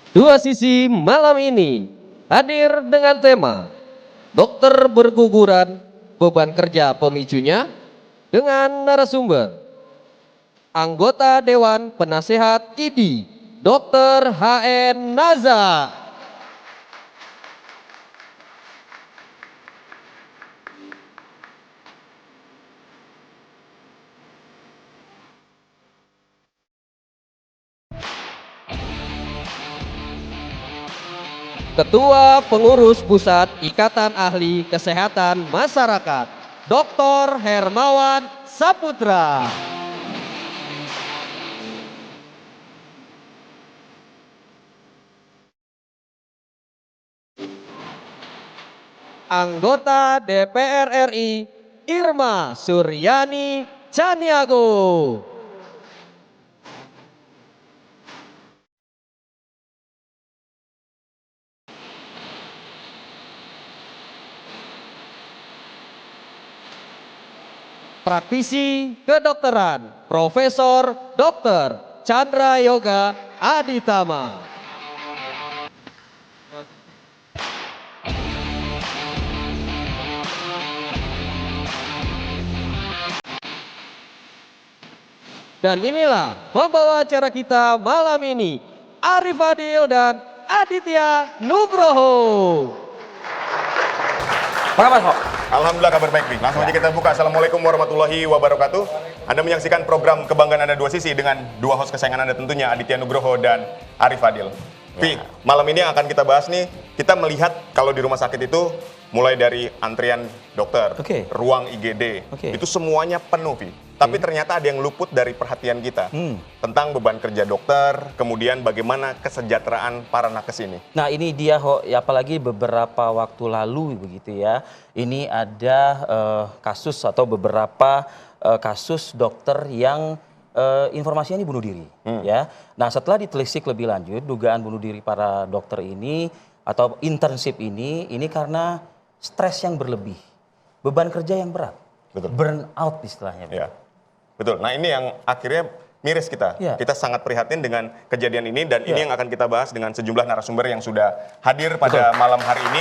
Dua sisi malam ini hadir dengan tema Dokter Berguguran, Beban Kerja Pemicunya dengan narasumber anggota Dewan Penasehat IDI, Dr. HN Naza. Ketua Pengurus Pusat Ikatan Ahli Kesehatan Masyarakat, Dr. Hermawan Saputra. Anggota DPR RI, Irma Suryani Caniago. Praktisi kedokteran, Profesor Dr. Chandra Yoga Aditama. Dan inilah pembawa acara kita malam ini, Arif Adil dan Aditya Nugroho. Apa Pak? Alhamdulillah kabar baik nih. Langsung aja kita buka. Assalamualaikum warahmatullahi wabarakatuh. Anda menyaksikan program Kebanggaan Anda Dua Sisi dengan dua host kesayangan Anda tentunya, Aditya Nugroho dan Arif Adil. Pi, malam ini yang akan kita bahas nih, kita melihat kalau di rumah sakit itu mulai dari antrian dokter, ruang IGD, itu semuanya penuh, Pi. Tapi ternyata ada yang luput dari perhatian kita tentang beban kerja dokter, kemudian bagaimana kesejahteraan para nakes ini. Nah ini dia, ya, apalagi beberapa waktu lalu begitu ya, ini ada kasus atau beberapa kasus dokter yang informasinya ini bunuh diri. Ya. Nah setelah ditelisik lebih lanjut, dugaan bunuh diri para dokter ini atau internship ini karena stres yang berlebih, beban kerja yang berat, burnout istilahnya. Ya. Betul. Nah ini yang akhirnya miris kita. Kita sangat prihatin dengan kejadian ini dan ini yang akan kita bahas dengan sejumlah narasumber yang sudah hadir pada malam hari ini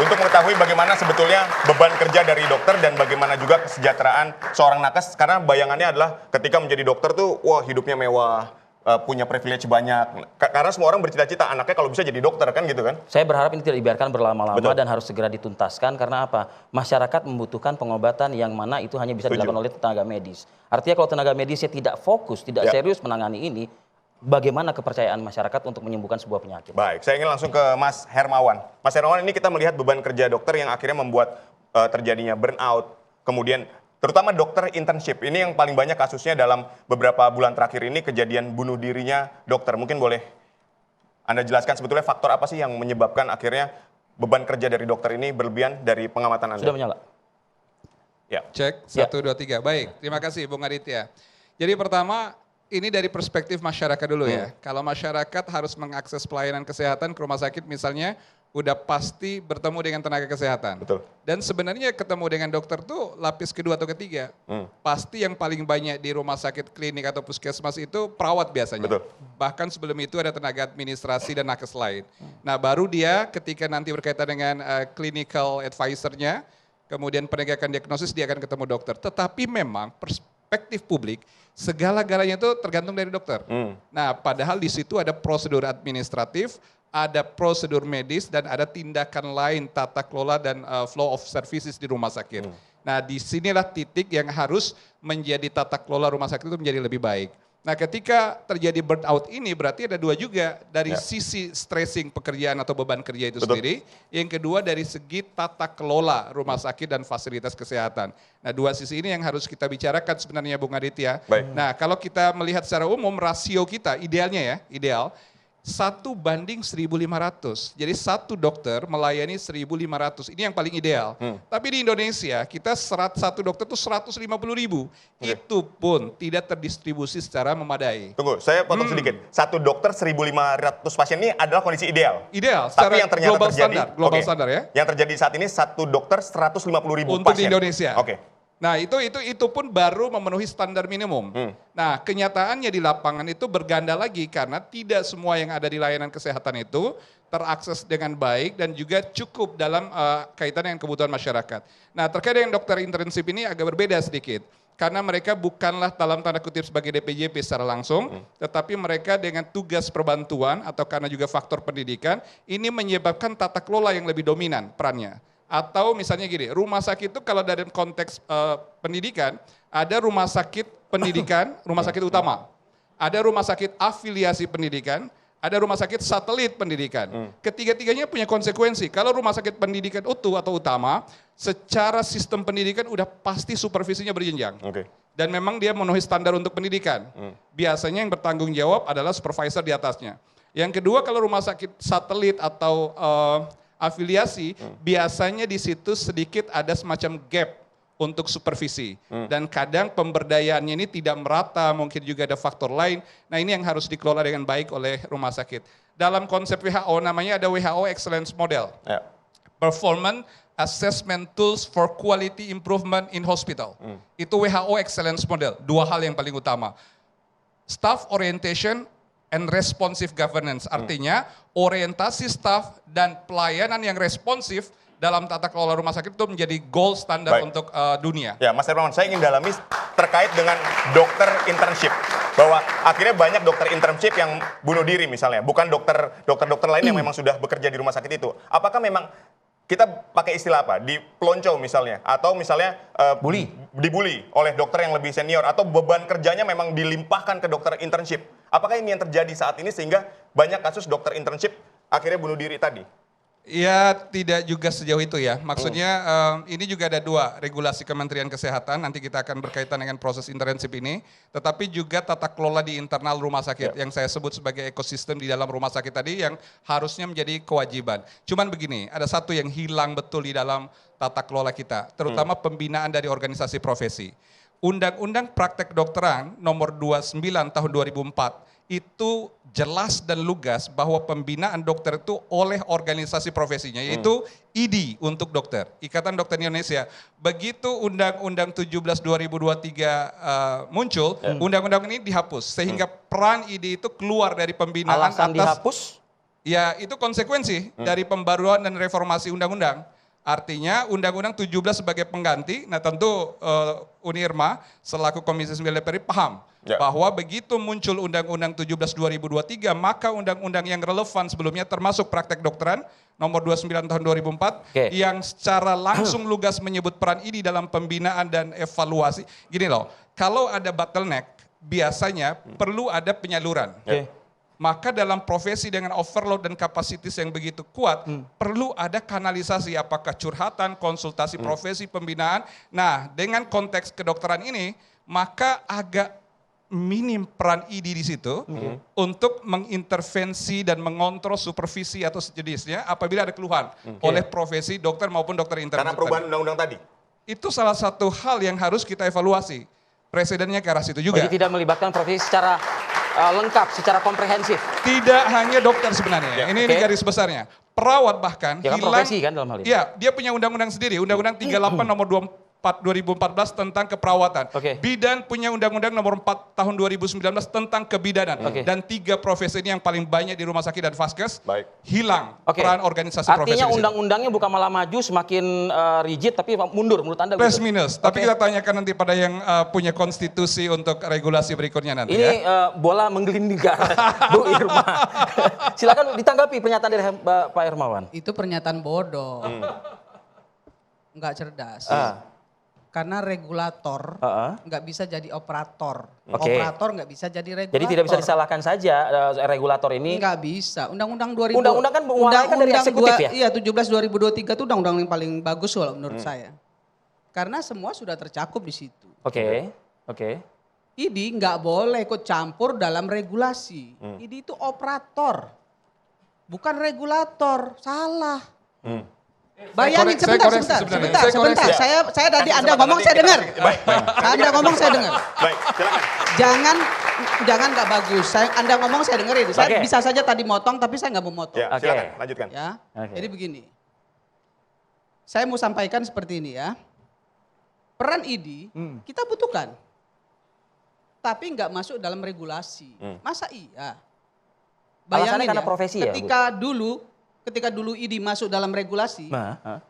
untuk mengetahui bagaimana sebetulnya beban kerja dari dokter dan bagaimana juga kesejahteraan seorang nakes. Karena bayangannya adalah ketika menjadi dokter tuh, wah hidupnya mewah, punya privilege banyak. Karena semua orang bercita-cita anaknya kalau bisa jadi dokter kan gitu kan. Saya berharap ini tidak dibiarkan berlama-lama dan harus segera dituntaskan karena apa? Masyarakat membutuhkan pengobatan yang mana itu hanya bisa dilakukan oleh tenaga medis. Artinya kalau tenaga medisnya tidak fokus, tidak serius menangani ini, bagaimana kepercayaan masyarakat untuk menyembuhkan sebuah penyakit? Baik, saya ingin langsung ke Mas Hermawan. Mas Hermawan, ini kita melihat beban kerja dokter yang akhirnya membuat terjadinya burnout, kemudian terutama dokter internship. Ini yang paling banyak kasusnya dalam beberapa bulan terakhir ini, kejadian bunuh dirinya dokter. Mungkin boleh Anda jelaskan sebetulnya faktor apa sih yang menyebabkan akhirnya beban kerja dari dokter ini berlebihan dari pengamatan Anda? Sudah menyala. Ya. Cek, 1, 2, 3. Baik, terima kasih Bung Aditya. Jadi pertama, ini dari perspektif masyarakat dulu ya. Kalau masyarakat harus mengakses pelayanan kesehatan ke rumah sakit misalnya, udah pasti bertemu dengan tenaga kesehatan. Betul. Dan sebenarnya ketemu dengan dokter tuh lapis kedua atau ketiga. Pasti yang paling banyak di rumah sakit, klinik atau puskesmas itu perawat biasanya. Betul. Bahkan sebelum itu ada tenaga administrasi dan nakes lain. Nah baru dia ketika nanti berkaitan dengan clinical advisor-nya, kemudian penegakan diagnosis dia akan ketemu dokter. Tetapi memang perspektif publik, segala-galanya itu tergantung dari dokter. Nah padahal di situ ada prosedur administratif, ada prosedur medis dan ada tindakan lain tata kelola dan flow of services di rumah sakit. Nah disinilah titik yang harus menjadi tata kelola rumah sakit itu menjadi lebih baik. Nah ketika terjadi burnout ini berarti ada dua juga dari sisi stressing pekerjaan atau beban kerja itu sendiri. Yang kedua dari segi tata kelola rumah sakit dan fasilitas kesehatan. Nah dua sisi ini yang harus kita bicarakan sebenarnya Bung Aditya. Nah kalau kita melihat secara umum rasio kita idealnya ya, ideal. 1:1.500. Jadi satu dokter melayani 1.500. Ini yang paling ideal. Tapi di Indonesia kita satu dokter itu 150.000. Itu pun tidak terdistribusi secara memadai. Tunggu, saya potong sedikit. Satu dokter 1.500 pasien ini adalah kondisi ideal. Ideal. Tapi yang ternyata global terjadi, standar, global standar ya. Yang terjadi saat ini satu dokter 150.000 untuk pasien. di Indonesia. Oke. Nah itu pun baru memenuhi standar minimum. Nah kenyataannya di lapangan itu berganda lagi karena tidak semua yang ada di layanan kesehatan itu terakses dengan baik dan juga cukup dalam kaitan dengan kebutuhan masyarakat. Nah terkait dengan dokter internship ini agak berbeda sedikit. Karena mereka bukanlah dalam tanda kutip sebagai DPJP secara langsung, tetapi mereka dengan tugas perbantuan atau karena juga faktor pendidikan, ini menyebabkan tata kelola yang lebih dominan perannya. Atau misalnya gini, rumah sakit itu kalau dari konteks pendidikan, ada rumah sakit pendidikan, rumah sakit utama. Ada rumah sakit afiliasi pendidikan, ada rumah sakit satelit pendidikan. Ketiga-tiganya punya konsekuensi. Kalau rumah sakit pendidikan utuh atau utama, secara sistem pendidikan udah pasti supervisinya berjenjang. Dan memang dia memenuhi standar untuk pendidikan. Biasanya yang bertanggung jawab adalah supervisor di atasnya. Yang kedua kalau rumah sakit satelit atau afiliasi, biasanya di situ sedikit ada semacam gap untuk supervisi. Dan kadang pemberdayaannya ini tidak merata, mungkin juga ada faktor lain. Nah ini yang harus dikelola dengan baik oleh rumah sakit. Dalam konsep WHO namanya ada WHO Excellence Model. Performance Assessment Tools for Quality Improvement in Hospital. Itu WHO Excellence Model, dua hal yang paling utama. Staff Orientation and responsive governance, artinya orientasi staf dan pelayanan yang responsif dalam tata kelola rumah sakit itu menjadi gold standar untuk dunia. Ya, Mas Hermawan, saya ingin dalami terkait dengan dokter internship. Bahwa akhirnya banyak dokter internship yang bunuh diri misalnya, bukan dokter lain yang memang sudah bekerja di rumah sakit itu. Apakah memang kita pakai istilah apa? Dipelonco misalnya, atau misalnya dibully oleh dokter yang lebih senior, atau beban kerjanya memang dilimpahkan ke dokter internship. Apakah ini yang terjadi saat ini sehingga banyak kasus dokter internship akhirnya bunuh diri tadi? Ya tidak juga sejauh itu ya. Maksudnya ini juga ada dua regulasi Kementerian Kesehatan. Nanti kita akan berkaitan dengan proses internship ini. Tetapi juga tata kelola di internal rumah sakit yang saya sebut sebagai ekosistem di dalam rumah sakit tadi yang harusnya menjadi kewajiban. Cuman begini, ada satu yang hilang betul di dalam tata kelola kita. Terutama pembinaan dari organisasi profesi. Undang-Undang Praktek Kedokteran nomor 29 tahun 2004 itu jelas dan lugas bahwa pembinaan dokter itu oleh organisasi profesinya, yaitu IDI untuk dokter, Ikatan Dokter Indonesia. Begitu Undang-Undang 17 2023 muncul, undang-undang ini dihapus, sehingga peran IDI itu keluar dari pembinaan. Alasan dihapus? Ya itu konsekuensi dari pembaruan dan reformasi undang-undang. Artinya Undang-Undang 17 sebagai pengganti, nah tentu Unirma selaku Komisi 9 DPR paham bahwa begitu muncul Undang-Undang 17 2023 maka undang-undang yang relevan sebelumnya termasuk praktek dokteran nomor 29 tahun 2004 yang secara langsung lugas menyebut peran ini dalam pembinaan dan evaluasi. Gini loh, kalau ada bottleneck biasanya perlu ada penyaluran. Maka dalam profesi dengan overload dan kapasitas yang begitu kuat, perlu ada kanalisasi, apakah curhatan, konsultasi profesi, pembinaan. Nah, dengan konteks kedokteran ini, maka agak minim peran IDI di situ untuk mengintervensi dan mengontrol supervisi atau sejenisnya apabila ada keluhan oleh profesi dokter maupun dokter intern. Karena perubahan undang-undang tadi? Itu salah satu hal yang harus kita evaluasi. Presidennya ke arah situ juga. Jadi tidak melibatkan profesi secara lengkap, secara komprehensif. Tidak hanya dokter sebenarnya. Ini garis besarnya. Perawat bahkan ya kan hilang. profesi kan dalam hal ini. Iya, dia punya undang-undang sendiri. Undang-undang 38 nomor 2014 tentang keperawatan. Bidan punya undang-undang nomor 4 tahun 2019 tentang kebidanan. Dan 3 profesi ini yang paling banyak di rumah sakit dan vaskes hilang peran organisasi profesi. Artinya undang-undangnya bukan malah maju semakin rigid tapi mundur menurut Anda? Plus minus. Tapi kita tanyakan nanti pada yang punya konstitusi untuk regulasi berikutnya nanti. Ini bola menggelinding ke arah Bu Irma. Silakan ditanggapi pernyataan dari Pak Hermawan. Itu pernyataan bodoh. Enggak cerdas. Karena regulator nggak bisa jadi operator. Operator nggak bisa jadi regulator. Jadi tidak bisa disalahkan saja regulator ini. Nggak bisa. Undang-undang 2000. Undang-undang kan kan dari eksekutif ya? Iya, 17 2023 itu undang-undang yang paling bagus loh menurut saya. Karena semua sudah tercakup di situ. Oke. IDI nggak boleh ikut campur dalam regulasi. IDI itu operator. Bukan regulator. Salah. Bayangin sebentar. Saya tadi Anda ngomong saya dengar. Anda ngomong saya dengar. Baik, silakan. Jangan nggak bagus. Anda ngomong saya dengerin. Saya bisa saja tadi motong tapi saya nggak mau motong. Ya, silakan, lanjutkan. Ya. Jadi begini. Saya mau sampaikan seperti ini ya. peran ID kita butuhkan. Tapi nggak masuk dalam regulasi. Masa iya? Alasannya karena profesi ya, ketika dulu ID masuk dalam regulasi, Nah,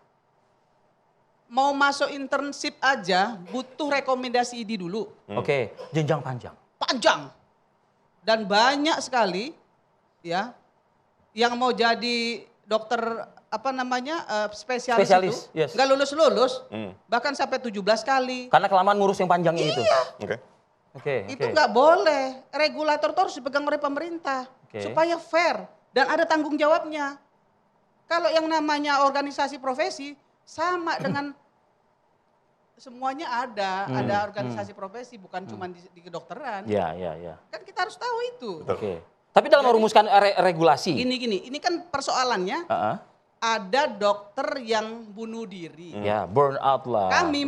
mau masuk internship aja butuh rekomendasi ID dulu. Oke, jenjang panjang. Panjang. Dan banyak sekali ya yang mau jadi dokter spesialis Spesialis, itu yes. nggak lulus-lulus, bahkan sampai 17 kali. Karena kelamaan ngurus yang panjangnya itu. Oke. Oke. Itu nggak boleh. Regulator itu harus dipegang oleh pemerintah Oke. supaya fair dan ada tanggung jawabnya. Kalau yang namanya organisasi profesi sama dengan semuanya ada organisasi profesi, bukan cuma di kedokteran. Ya. Kan kita harus tahu itu. Oke. Tapi dalam merumuskan regulasi. Gini, ini kan persoalannya Heeh. ada dokter yang bunuh diri. Ya, burn out lah. Kami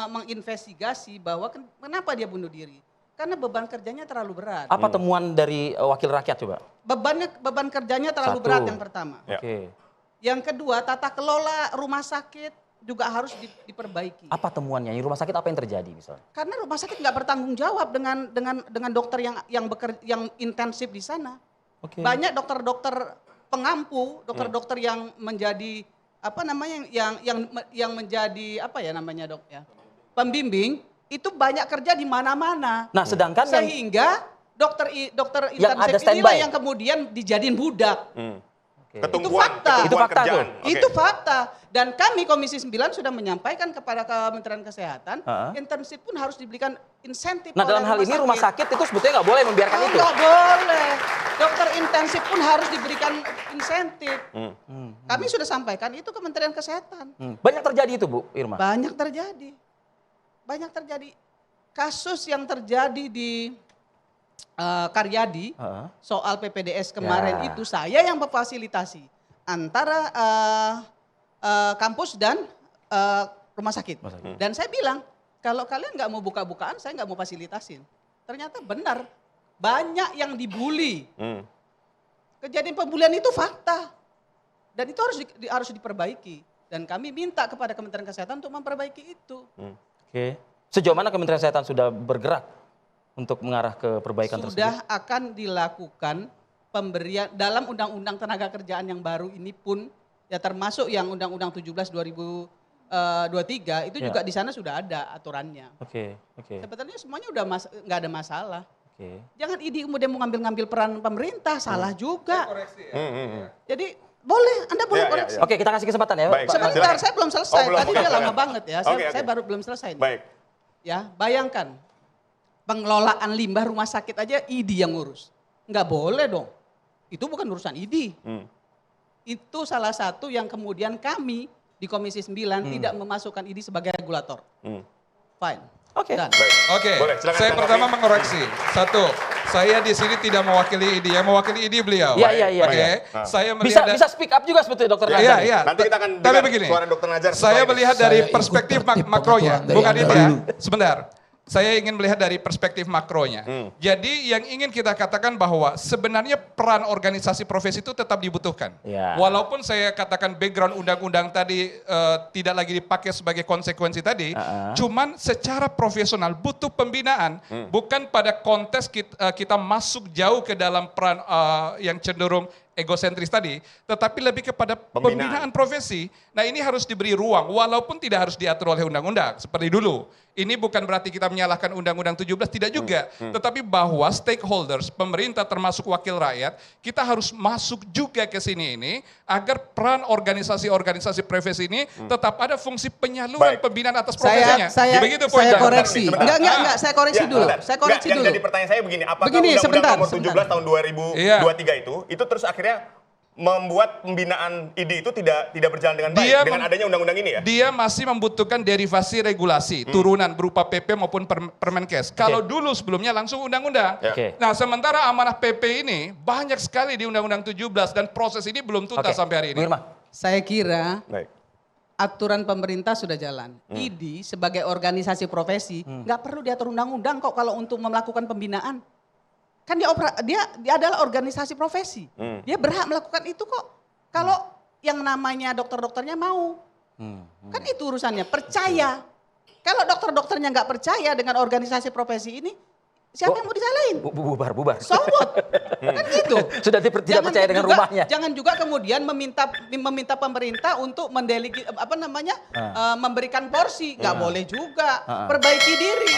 menginvestigasi bahwa kenapa dia bunuh diri. Karena beban kerjanya terlalu berat. Apa temuan dari wakil rakyat coba? Beban kerjanya terlalu Satu. berat yang pertama. Ya. Oke. Yang kedua, tata kelola rumah sakit juga harus diperbaiki. Apa temuannya? Di rumah sakit apa yang terjadi misalnya? Karena rumah sakit nggak bertanggung jawab dengan dokter yang intensif di sana. Oke. Banyak dokter-dokter pengampu, dokter-dokter yang menjadi yang menjadi dok ya, pembimbing itu banyak kerja di mana-mana. Nah, sedangkan yang Sehingga dokter Yang ada intensif inilah standby. yang kemudian dijadiin budak. Oke. Ketumpuan, fakta. Itu fakta kerjaan. tuh. Oke. Itu fakta. Dan kami Komisi 9 sudah menyampaikan kepada Kementerian Kesehatan, intensif pun harus diberikan insentif. Nah, dalam hal ini rumah sakit itu sebetulnya nggak boleh membiarkan itu. Nggak boleh. Dokter intensif pun harus diberikan insentif. Kami sudah sampaikan itu Kementerian Kesehatan. Banyak terjadi itu, Bu Irma. Banyak terjadi. Kasus yang terjadi di Karyadi soal PPDS kemarin Ya. itu saya yang memfasilitasi antara kampus dan rumah sakit. Dan saya bilang kalau kalian nggak mau buka-bukaan saya nggak mau fasilitasin. Ternyata benar banyak yang dibully. Kejadian pembulian itu fakta dan itu harus diperbaiki. Dan kami minta kepada Kementerian Kesehatan untuk memperbaiki itu. Oke. Sejauh mana Kementerian Kesehatan sudah bergerak untuk mengarah ke perbaikan tersebut? Sudah akan dilakukan pemberian dalam Undang-Undang Tenaga Kerjaan yang baru ini pun ya termasuk yang Undang-Undang 17 2023 itu juga di sana sudah ada aturannya. Oke. Sebetulnya semuanya udah nggak ada masalah. Oke. Jangan ID kemudian mau ngambil peran pemerintah, salah juga. Koreksi ya. Jadi boleh, Anda boleh Ya, ya, koreksi. ya. Oke, kita kasih kesempatan ya. Baik. Pak. Sebentar, Silakan. saya belum selesai. Oh, belum. Tadi Oke, dia lama silakan. banget ya. Oke. Saya baru belum selesai nih. Baik. Ya, bayangkan pengelolaan limbah rumah sakit aja ID yang ngurus. Nggak boleh dong. Itu bukan urusan ID. Itu salah satu yang kemudian kami di Komisi 9 tidak memasukkan ID sebagai regulator. Fine. Oke. Done. Baik. Oke, Boleh, silakan, saya Bang pertama Taufik. mengoreksi. Satu, saya di sini tidak mewakili ID, yang mewakili ID beliau. Iya. Oke, Nah. saya Bisa melihat bisa speak up juga sebetulnya Dokter Iya, Nazar. iya. Nanti kita akan Tapi dengar begini, suara Dr. Nazar saya setelah ini. melihat dari Saya ikut perspektif tertib makronya, pengetahuan dari bukan Anda itu ya. dulu. Sebentar. Saya ingin melihat dari perspektif makronya. Jadi yang ingin kita katakan bahwa sebenarnya peran organisasi profesi itu tetap dibutuhkan. Ya. Walaupun saya katakan background undang-undang tadi tidak lagi dipakai sebagai konsekuensi tadi, cuman secara profesional butuh pembinaan, bukan pada konteks kita masuk jauh ke dalam peran yang cenderung egosentris tadi, tetapi lebih kepada pembinaan profesi. Nah ini harus diberi ruang, walaupun tidak harus diatur oleh undang-undang, seperti dulu. Ini bukan berarti kita menyalahkan Undang-Undang 17, tidak juga. Tetapi bahwa stakeholders, pemerintah termasuk wakil rakyat, kita harus masuk juga ke sini ini, agar peran organisasi-organisasi profesi ini tetap ada fungsi penyaluran Baik. pembinaan atas profesinya. Saya Begitu poinnya. koreksi. Sebentar. Enggak, saya koreksi Ya, dulu. sebentar. Saya koreksi Nggak, dulu. Yang jadi pertanyaan saya begini, apakah Begini, Undang-Undang sebentar, nomor 17 tahun 2023 itu terus akhirnya membuat pembinaan ID itu tidak berjalan dengan baik dengan adanya undang-undang ini ya? Dia masih membutuhkan derivasi regulasi, turunan berupa PP maupun Permenkes. Kalau dulu sebelumnya langsung undang-undang. Ya. Oke. Nah sementara amanah PP ini banyak sekali di Undang-Undang 17 dan proses ini belum tuntas sampai hari Bu ini. Irma. Saya kira Baik. aturan pemerintah sudah jalan. ID sebagai organisasi profesi nggak perlu diatur undang-undang kok kalau untuk melakukan pembinaan. Kan dia adalah organisasi profesi. Dia berhak melakukan itu kok. Kalau yang namanya dokter-dokternya mau. Kan itu urusannya, percaya. Kalau dokter-dokternya nggak percaya dengan organisasi profesi ini, siapa yang mau disalahin? Bubar. So what? Kan gitu. Sudah tidak percaya dengan rumahnya. Jangan juga kemudian meminta pemerintah untuk memberikan porsi, nggak boleh juga. Perbaiki diri.